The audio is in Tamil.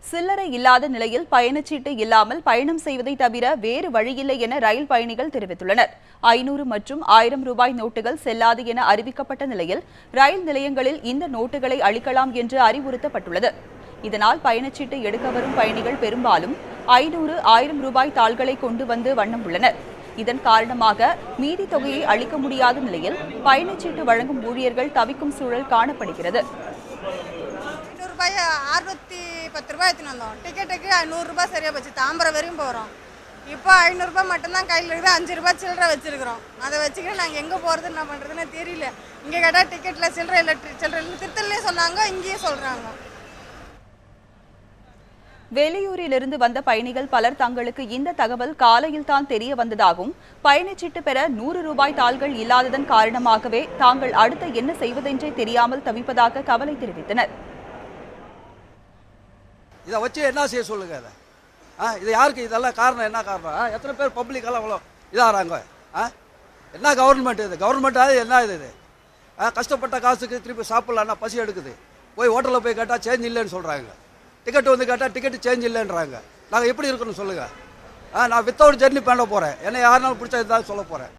சில்லறை இல்லாத நிலையில் பயணச்சீட்டு இல்லாமல் பயணம் செய்வதை தவிர வேறு வழியில்லை என ரயில் பயணிகள் தெரிவித்துள்ளனர். 500 மற்றும் 1000 ரூபாய் நோட்டுகள் செல்லாது என அறிவிக்கப்பட்ட நிலையில் ரயில் நிலையங்களில் இந்த நோட்டுகளை அளிக்கலாம் என்று அறிவுறுத்தப்பட்டுள்ளது. இதனால் பயணச்சீட்டு எடுக்க வரும் பயணிகள் பெரும்பாலும் 500, 1000 ரூபாய் தாள்களை கொண்டு வந்து வண்ணம் உள்ளனர். இதன் காரணமாக மீதி தொகையை அளிக்க முடியாத நிலையில் பயணச்சீட்டு வழங்கும் ஊழியர்கள் தவிக்கும் சூழல் காணப்படுகிறது. 610 ரூபாய் எடுத்துன்னு வந்தோம். டிக்கெட்டுக்கு 100 ரூபாய் சரியா போச்சு. தாம்பரம் வரையும் போகிறோம். இப்போ 500 ரூபாய் மட்டும்தான் கையில் இருக்குது. 5 ரூபாய் சில்லறை வச்சிருக்கிறோம். அதை வச்சுக்கிட்டு நாங்கள் எங்கே போகிறது என்ன பண்ணுறதுன்னு தெரியல. இங்கே கேட்டால் டிக்கெட்டில் சில்லறை இல்லை, திருத்தல்லே சொன்னாங்க, இங்கேயும் சொல்கிறாங்க. வெளியூரிலிருந்து வந்த பயணிகள் பலர் தங்களுக்கு இந்த தகவல் காலையில் தான் தெரிய வந்ததாகவும் பயணச்சீட்டு பெற 100 ரூபாய் தாள்கள் இல்லாததன் காரணமாகவே தாங்கள் அடுத்த என்ன செய்வதென்றே தெரியாமல் தவிப்பதாக கவலை தெரிவித்தனர். இதை வச்சு என்ன செய்ய சொல்லுங்க? இது யாருக்கு இதெல்லாம் காரணம்? என்ன காரணம்? எத்தனை பேர் பப்ளிக்கெல்லாம் அவ்வளோ இதாகிறாங்க? என்ன கவர்மெண்ட் இது? கவர்மெண்ட்டாக என்ன இது? கஷ்டப்பட்ட காசுக்கு திருப்பி சாப்பிட்லான்னா பசி எடுக்குது. போய் ஹோட்டலில் போய் கேட்டால் சேஞ்ச் இல்லைன்னு சொல்கிறாங்க. டிக்கெட் வந்து கேட்டால் டிக்கெட்டு சேஞ்ச் இல்லைன்றாங்க. நாங்கள் எப்படி இருக்கணும்னு சொல்லுங்கள்? நான் வித்தவுட் ஜெர்னி பண்ண போகிறேன். என்ன யாருனாலும் பிடிச்சா இருந்தாலும் சொல்ல போகிறேன்.